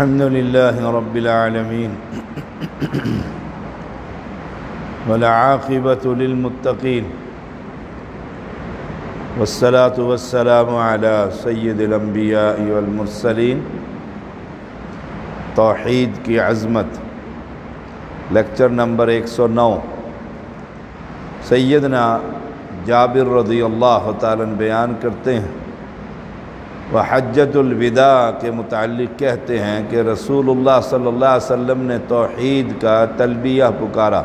الحمد لله رب العالمين والعاقبة للمتقين والصلاة والسلام على سید الانبیاء والمرسلین۔ توحید کی عظمت، لیکچر نمبر 109۔ سیدنا جابر رضی اللہ تعالیٰ بیان کرتے ہیں، وحجۃ الوداع کے متعلق کہتے ہیں کہ رسول اللہ صلی اللہ علیہ وسلم نے توحید کا تلبیہ پکارا،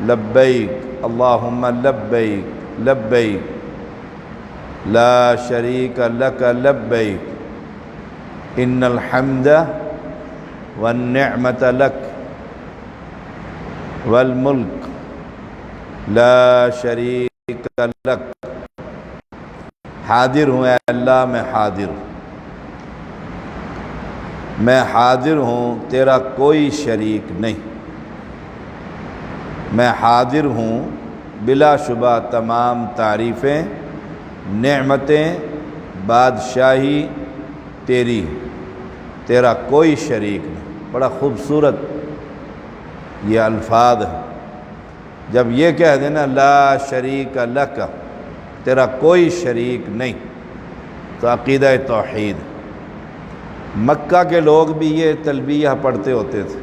لبیک اللہم لبیک لبیک لا شریک لک لبیک ان الحمد والنعمت لک والملک لا شریک لک۔ حاضر ہوں اے اللہ، میں حاضر ہوں، میں حاضر ہوں، تیرا کوئی شریک نہیں۔ میں حاضر ہوں، بلا شبہ تمام تعریفیں، نعمتیں، بادشاہی تیری، تیرا کوئی شریک نہیں۔ بڑا خوبصورت یہ الفاظ ہیں۔ جب یہ کہہ دینا لا شریک لک، تیرا کوئی شریک نہیں، تو عقیدہ توحید۔ مکہ کے لوگ بھی یہ تلبیہ پڑھتے ہوتے تھے،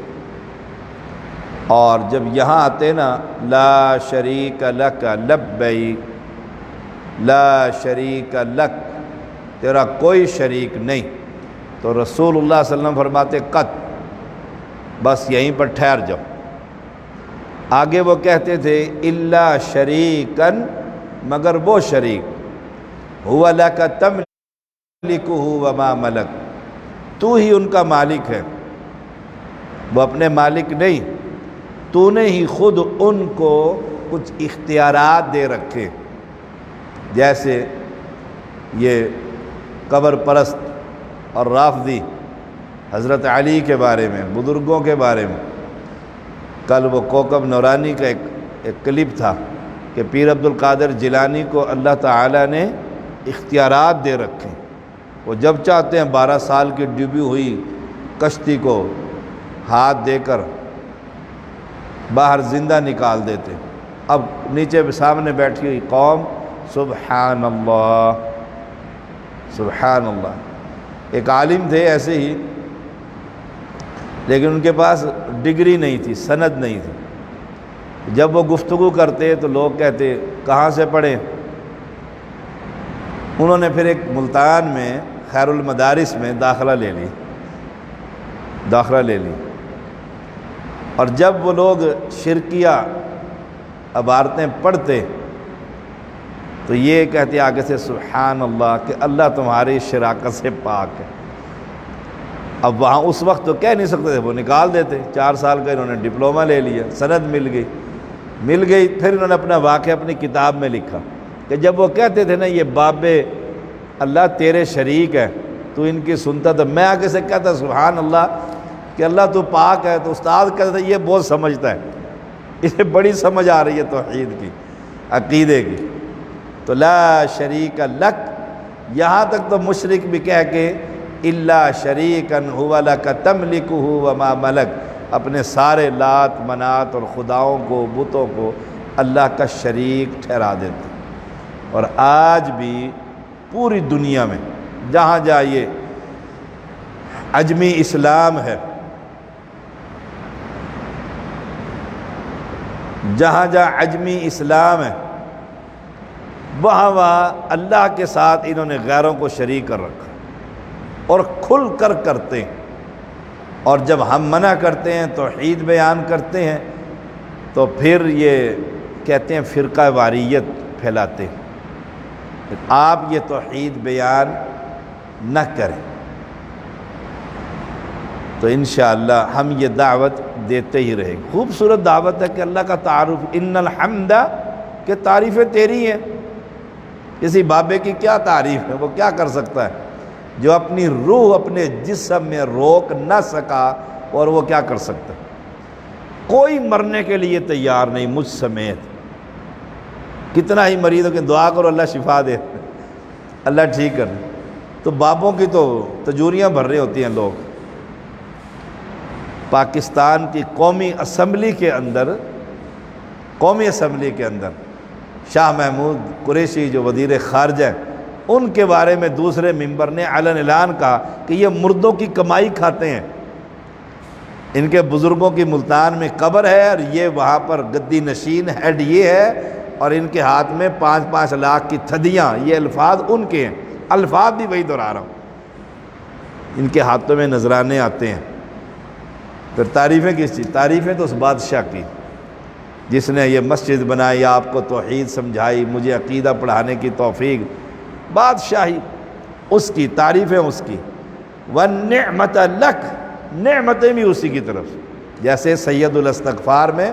اور جب یہاں آتے نا لا شریک لک لبیک لا شریک لک، تیرا کوئی شریک نہیں، تو رسول اللہ صلی اللہ علیہ وسلم فرماتے قط، بس یہیں پر ٹھہر جاؤ۔ آگے وہ کہتے تھے الا شریکن، مگر وہ شریک هو لک تملکہ وما ملک، تو ہی ان کا مالک ہے، وہ اپنے مالک نہیں، تو نے ہی خود ان کو کچھ اختیارات دے رکھے۔ جیسے یہ قبر پرست اور رافضی حضرت علی کے بارے میں، بزرگوں کے بارے میں، کل وہ کوکب نورانی کا ایک کلپ تھا کہ پیر عبد القادر جیلانی کو اللہ تعالیٰ نے اختیارات دے رکھے، وہ جب چاہتے ہیں 12 سال کی ڈوبی ہوئی کشتی کو ہاتھ دے کر باہر زندہ نکال دیتے۔ اب نیچے سامنے بیٹھی ہوئی قوم سبحان اللہ سبحان اللہ۔ ایک عالم تھے ایسے ہی، لیکن ان کے پاس ڈگری نہیں تھی، سند نہیں تھی۔ جب وہ گفتگو کرتے تو لوگ کہتے کہاں سے پڑھے؟ انہوں نے پھر ایک ملتان میں خیر المدارس میں داخلہ لے لی، اور جب وہ لوگ شرکیہ عبارتیں پڑھتے تو یہ کہتے آگے سے سبحان اللہ کہ اللہ تمہاری شراکت سے پاک ہے۔ اب وہاں اس وقت تو کہہ نہیں سکتے تھے، وہ نکال دیتے۔ 4 سال کا انہوں نے ڈپلومہ لے لیا، سند مل گئی۔ پھر انہوں نے اپنا واقعہ اپنی کتاب میں لکھا کہ جب وہ کہتے تھے نا یہ باب اللہ تیرے شریک ہے، تو ان کی سنتا تھا، میں آگے سے کہتا سبحان اللہ کہ اللہ تو پاک ہے، تو استاد کہتا تھا یہ بہت سمجھتا ہے، اسے بڑی سمجھ آ رہی ہے توحید کی، عقیدے کی۔ تو لا شریک لک، یہاں تک تو مشرک بھی کہہ کے الا شریکن هو لک تملکہ وما ملک، اپنے سارے لات منات اور خداؤں کو، بتوں کو اللہ کا شریک ٹھہرا دیتے۔ اور آج بھی پوری دنیا میں جہاں جائیے عجمی اسلام ہے، جہاں عجمی اسلام ہے، وہاں اللہ کے ساتھ انہوں نے غیروں کو شریک کر رکھا، اور کھل کر کرتے ہیں۔ اور جب ہم منع کرتے ہیں، توحید بیان کرتے ہیں، تو پھر یہ کہتے ہیں فرقہ واریت پھیلاتے ہیں۔ آپ یہ توحید بیان نہ کریں، تو انشاءاللہ ہم یہ دعوت دیتے ہی رہیں گے۔ خوبصورت دعوت ہے کہ اللہ کا تعارف، ان الحمد، کہ تعریفیں تیری ہیں۔ کسی بابے کی کیا تعریف ہے، وہ کیا کر سکتا ہے جو اپنی روح اپنے جسم میں روک نہ سکا، اور وہ کیا کر سکتا ہے؟ کوئی مرنے کے لیے تیار نہیں، مجھ سمیت۔ کتنا ہی مریض ہو کہ دعا کرو اللہ شفا دے، اللہ ٹھیک کر۔ تو بابوں کی تو تجوریاں بھر رہے ہوتی ہیں لوگ، پاکستان کی قومی اسمبلی کے اندر شاہ محمود قریشی جو وزیر خارجہ ہیں، ان کے بارے میں دوسرے ممبر نے علن اعلان کہا کہ یہ مردوں کی کمائی کھاتے ہیں، ان کے بزرگوں کی ملتان میں قبر ہے اور یہ وہاں پر گدی نشین ہیڈ یہ ہے، اور ان کے ہاتھ میں 5-5 لاکھ کی تھدیاں، یہ الفاظ ان کے ہیں، الفاظ بھی وہی دہرا رہا ہوں، ان کے ہاتھوں میں نذرانے آتے ہیں۔ پھر تعریفیں کس چیز؟ تعریفیں تو اس بادشاہ کی جس نے یہ مسجد بنائی، آپ کو توحید سمجھائی، مجھے عقیدہ پڑھانے کی توفیق، بادشاہی اس کی، تعریفیں اس کی۔ وَالنِّعْمَةَ لَكَ، نعمتیں بھی اسی کی طرف سے، جیسے سید الاستغفار میں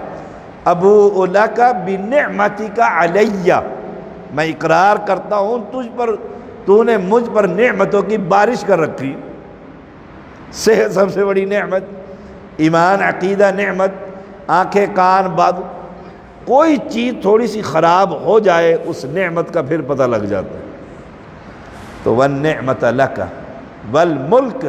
ابوء لک بنعمتک علی، میں اقرار کرتا ہوں تجھ پر، تو نے مجھ پر نعمتوں کی بارش کر رکھی، صحت سب سے بڑی نعمت، ایمان عقیدہ نعمت، آنکھیں کان بد، کوئی چیز تھوڑی سی خراب ہو جائے اس نعمت کا پھر پتہ لگ جاتا ہے۔ تو وَالنِّعْمَةَ لَكَ وَالْمُلْكَ،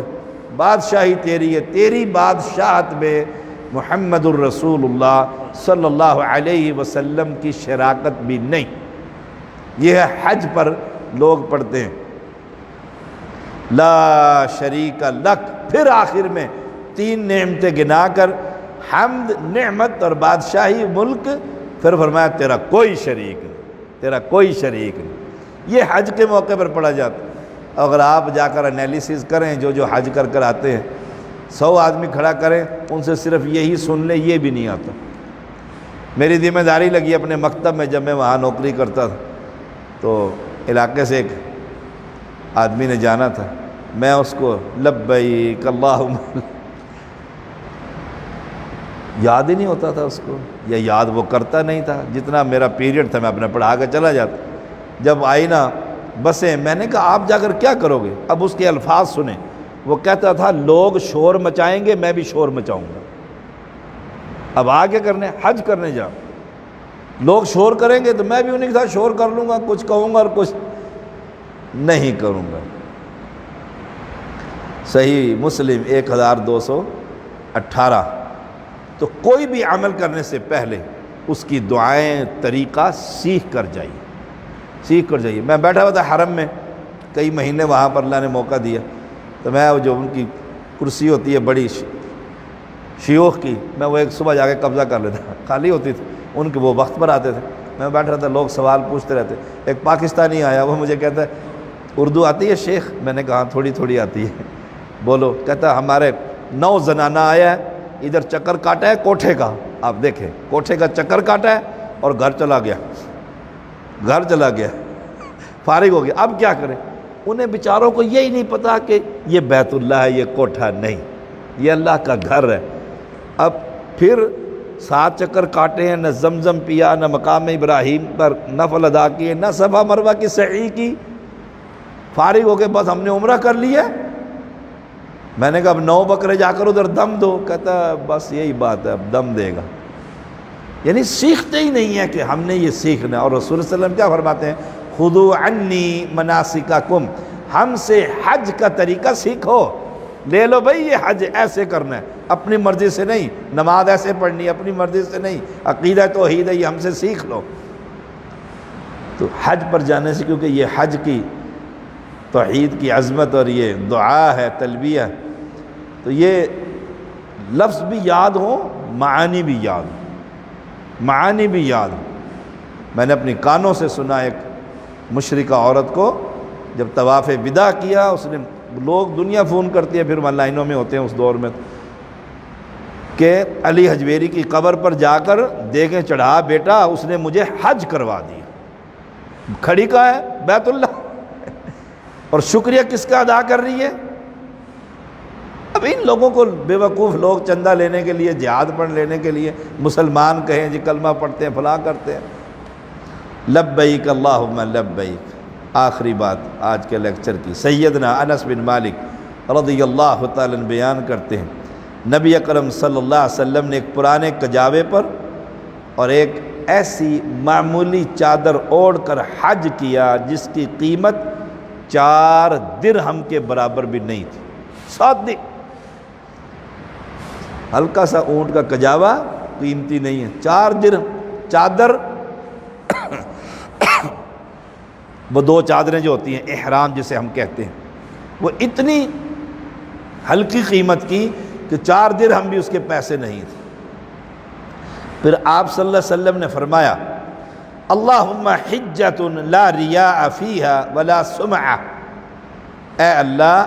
بادشاہی تیری ہے، تیری بادشاہت میں محمد الرسول اللہ صلی اللہ علیہ وسلم کی شراکت بھی نہیں۔ یہ ہے حج پر لوگ پڑھتے ہیں لا شریک لک، پھر آخر میں 3 نعمتیں گنا کر حمد، نعمت اور بادشاہی، ملک، پھر فرمایا تیرا کوئی شریک نہیں، تیرا کوئی شریک نہیں۔ یہ حج کے موقع پر پڑھا جاتا ہے۔ اگر آپ جا کر انالیسز کریں، جو حج کر کر آتے ہیں، 100 آدمی کھڑا کریں، ان سے صرف یہی سن لیں، یہ بھی نہیں آتا۔ میری ذمہ داری لگی اپنے مکتب میں، جب میں وہاں نوکری کرتا تھا تو علاقے سے ایک آدمی نے جانا تھا، میں اس کو لبیک اللہم، یاد ہی نہیں ہوتا تھا اس کو، یا یاد وہ کرتا نہیں تھا، جتنا میرا پیریڈ تھا میں اپنا پڑھا کے چلا جاتا۔ جب آئی نا بسیں، میں نے کہا آپ جا کر کیا کرو گے؟ اب اس کے الفاظ سنیں، وہ کہتا تھا لوگ شور مچائیں گے، میں بھی شور مچاؤں گا۔ اب آگے کرنے، حج کرنے جا، لوگ شور کریں گے تو میں بھی انہیں کے ساتھ شور کر لوں گا، کچھ کہوں گا اور کچھ نہیں کروں گا۔ صحیح مسلم 1218۔ تو کوئی بھی عمل کرنے سے پہلے اس کی دعائیں، طریقہ سیکھ کر جائیے۔ میں بیٹھا ہوا تھا حرم میں کئی مہینے، وہاں پر اللہ نے موقع دیا، تو میں جو ان کی کرسی ہوتی ہے بڑی شیوخ کی، میں وہ ایک صبح جا کے قبضہ کر لیتا، خالی ہوتی تھی ان کے، وہ وقت پر آتے تھے، میں بیٹھ رہا تھا، لوگ سوال پوچھتے رہتے۔ ایک پاکستانی آیا، وہ مجھے کہتا ہے اردو آتی ہے شیخ؟ میں نے کہا تھوڑی تھوڑی آتی ہے، بولو۔ کہتا ہمارے 9 زنانہ آیا ہے، ادھر چکر کاٹا ہے کوٹھے کا، آپ دیکھیں کوٹھے کا چکر کاٹا ہے اور گھر چلا گیا، فارغ ہو گیا۔ اب کیا کریں؟ انہیں بیچاروں کو یہی نہیں پتا کہ یہ بیت اللہ ہے، یہ کوٹھا نہیں، یہ اللہ کا گھر ہے۔ اب پھر 7 چکر کاٹے ہیں، نہ زمزم پیا، نہ مقام ابراہیم پر نفل ادا کیے، نہ صفا مروہ کی سعی کی، فارغ ہو کے بس ہم نے عمرہ کر لیا۔ میں نے کہا اب 9 بکرے جا کر ادھر دم دو، کہتا بس یہی بات ہے، اب دم دے گا۔ یعنی سیکھتے ہی نہیں ہے کہ ہم نے یہ سیکھنا ہے۔ اور رسول صلی اللہ علیہ وسلم کیا فرماتے ہیں؟ خذوا عنی مناسککم، ہم سے حج کا طریقہ سیکھو، لے لو بھئی یہ حج ایسے کرنا ہے، اپنی مرضی سے نہیں، نماز ایسے پڑھنی ہے اپنی مرضی سے نہیں، عقیدہ توحید ہے یہ ہم سے سیکھ لو۔ تو حج پر جانے سے، کیونکہ یہ حج کی توحید کی عظمت اور یہ دعا ہے، تلبیہ، تو یہ لفظ بھی یاد ہو، معانی بھی یاد ہو۔ میں نے اپنی کانوں سے سنا، ایک مشرکہ عورت کو جب طواف وداع کیا، اس نے، لوگ دنیا فون کرتی ہے، پھر وہاں لائنوں میں ہوتے ہیں اس دور میں، کہ علی حجویری کی قبر پر جا کر دیکھیں چڑھا بیٹا، اس نے مجھے حج کروا دیا۔ کھڑی کہاں ہے؟ بیت اللہ۔ اور شکریہ کس کا ادا کر رہی ہے؟ اب ان لوگوں کو بیوقوف لوگ چندہ لینے کے لیے، جہاد پڑھ لینے کے لیے مسلمان کہیں جی، کلمہ پڑھتے ہیں، فلاں کرتے ہیں۔ لبیک اللہم لبیک۔ آخری بات آج کے لیکچر کی، سیدنا انس بن مالک رضی اللہ تعالیٰ بیان کرتے ہیں، نبی اکرم صلی اللہ علیہ وسلم نے ایک پرانے کجاوے پر اور ایک ایسی معمولی چادر اوڑھ کر حج کیا جس کی قیمت 4 درہم کے برابر بھی نہیں تھی۔ 7 دن ہلکا سا اونٹ کا کجاوا قیمتی نہیں ہے. 4 درہم چادر وہ 2 چادریں جو ہوتی ہیں احرام جسے ہم کہتے ہیں، وہ اتنی ہلکی قیمت کی کہ 4 درہم بھی اس کے پیسے نہیں تھے. پھر آپ صلی اللہ علیہ وسلم نے فرمایا اللہم حجۃ لا ریاء فیہا ولا سمعہ، اے اللہ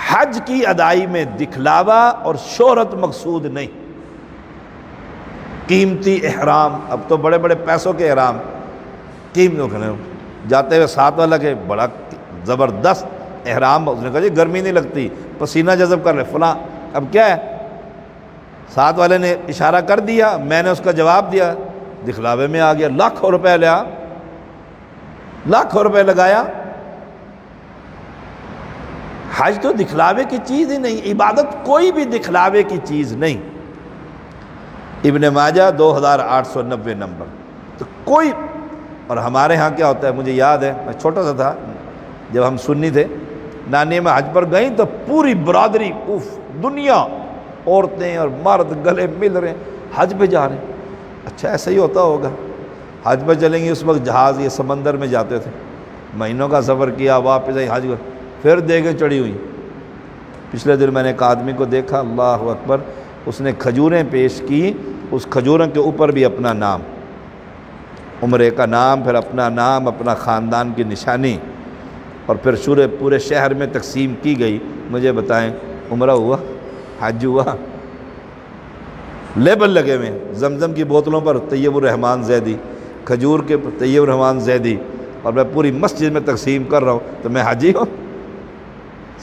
حج کی ادائی میں دکھلاوا اور شہرت مقصود نہیں. قیمتی احرام، اب تو بڑے بڑے پیسوں کے احرام قیمتوں جاتے ہوئے ساتھ والا کہ بڑا زبردست احرام، اس نے کہا جی گرمی نہیں لگتی، پسینہ جذب کر لے فلاں. اب کیا ہے، ساتھ والے نے اشارہ کر دیا، میں نے اس کا جواب دیا، دکھلاوے میں آ گیا. لاکھوں روپے لیا، لاکھوں روپے لگایا. حج تو دکھلاوے کی چیز ہی نہیں، عبادت کوئی بھی دکھلاوے کی چیز نہیں. ابن ماجہ 2890 نمبر. تو کوئی، اور ہمارے ہاں کیا ہوتا ہے، مجھے یاد ہے میں چھوٹا سا تھا جب ہم سنی تھے، نانی میں حج پر گئیں تو پوری برادری دنیا، عورتیں اور مرد گلے مل رہے ہیں، حج پہ جا رہے ہیں. اچھا ایسا ہی ہوتا ہوگا، حج پہ چلیں گے. اس وقت جہاز یہ سمندر میں جاتے تھے، مہینوں کا سفر کیا، واپس آئی حج، پھر دیگیں چڑھی ہوئی. پچھلے دن میں نے ایک آدمی کو دیکھا، اللہ اکبر، اس نے کھجوریں پیش کی، اس کھجوروں کے اوپر بھی اپنا نام، عمرے کا نام، پھر اپنا نام، اپنا خاندان کی نشانی، اور پھر پورے شہر میں تقسیم کی گئی. مجھے بتائیں عمرہ ہوا، حج ہوا؟ لیبل لگے ہوئے ہیں زمزم کی بوتلوں پر طیب الرحمن زیدی، کھجور کے طیب الرحمن زیدی، اور میں پوری مسجد میں تقسیم کر رہا ہوں تو میں حاجی ہوں؟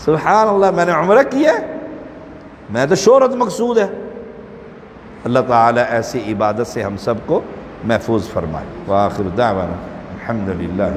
سبحان اللہ، میں نے عمرہ کیا ہے، میں تو شہرت مقصود ہے. اللہ تعالیٰ ایسی عبادت سے ہم سب کو محفوظ فرمائے. وآخر دعوانا الحمدللہ.